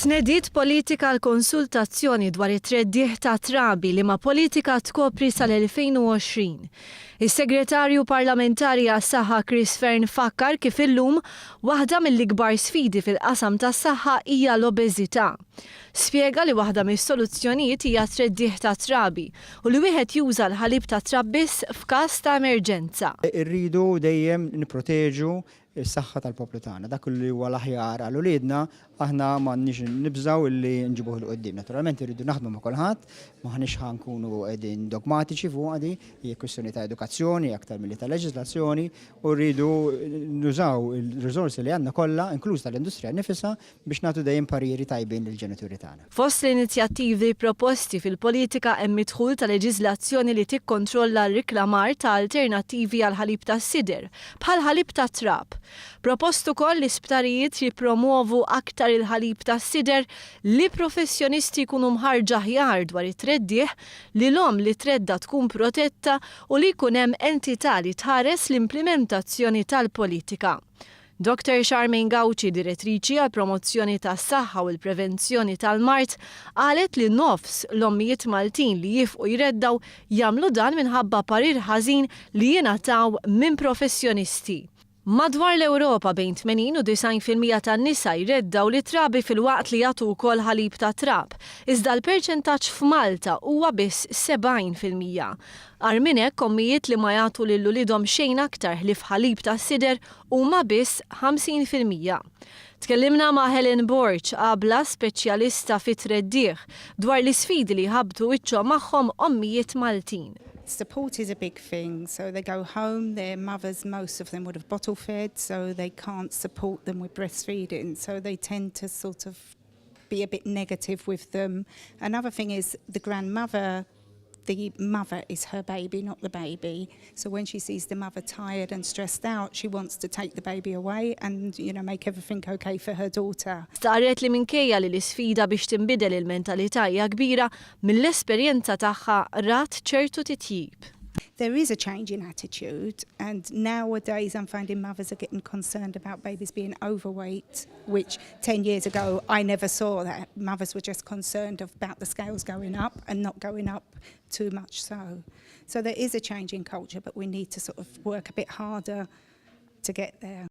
Tnediet politika l-konsultazzjoni dwar it-treddieħ ta' trabi li ma' politika tkopri sal-2020. Is-Segretarju Parlamentari għas-Saħħa Chris Fern fakkar kif illum waħda mill-ikbar sfidi fil-qasam tas-saħħa hija l-obeżità. Spjega li waħda mis-soluzzjonijiet hija treddieħ ta' trabi u li wieħed juża l-ħalib ta' trabbis f'każ ta' emerġenza. Irridu dejjem nipproteġu is-saħħa tal-poplu tagħna. Dak li huwa l-aħjar għal uliedna aħna m'għandniex nibżgħu illi nġibuh l qudiem. Naturalment irridu naħdmu ma' kulħadd, m'aħniex ħankunu qegħdin dogmatiċi fuq għadi, hija kwestjoni ta' edukazzjoni aktar milli ta' leġislazzjoni u rridu nużaw il-riżorsi li għandna kollha, inkluż tal-industrija nifisha biex nagħtu dejjem pariri tajbin lill-ġenituri tagħna. Fost l-inizjattivi proposti fil-politika hemm midħul ta' leġiżlazzjoni li tikkontrolla r-riklamar ta' alternattivi għal ħalib tas-sider bħal ħalib ta' trab. Propostu koll li sptarijiet jippromuovu aktar il-ħalib tas-sider li professjonisti jkunu mħarġa ħjar dwar it-treddieħ li l-om li tredda tkun protetta u li jkun hemm entità li tħares l-implementazzjoni tal-politika. Dr. Charmaine Gauci, direttriċi għal promozzjoni tas-saħħa u l-prevenzjoni tal-mart, qalet li nofs l-ommijiet Maltin li jifqu jreddaw jagħmlu dan minħabba parir ħażin li jingħataw minn professjonisti. Madwar l-Ewropa bejn 80 u 90% tan-nisa jreddaw li trabi fil-waqt li jagħtu wkoll ħalib ta' trab, iżda l-perċentaġġ f'Malta huwa biss 70%. Għal minn hekk ommijiet li ma jagħtu lil uliedhom xejn aktar ħlief ħalib ta' sider huma biss 50%. Tkellimna ma' Helen Borch, qabla speċjalista fit-treddieħ dwar l-isfidi li ħabtu wiċċhom magħhom ommijiet Maltin. Support is a big thing, so they go home, their mothers, most of them would have bottle fed, so they can't support them with breastfeeding, so they tend to sort of be a bit negative with them. Another thing is the grandmother, the mother is her baby, not the baby, so when she sees the mother tired and stressed out, she wants to take the baby away and, make everything okay for her daughter. Staret li minkejja li l-isfida biex tinbidel il-mentalità hija kbira, mill-esperjenza tagħha rat ċertu titjib. There is a change in attitude, and nowadays I'm finding mothers are getting concerned about babies being overweight, which 10 years ago I never saw that. Mothers were just concerned about the scales going up and not going up too much so. So there is a change in culture, but we need to sort of work a bit harder to get there.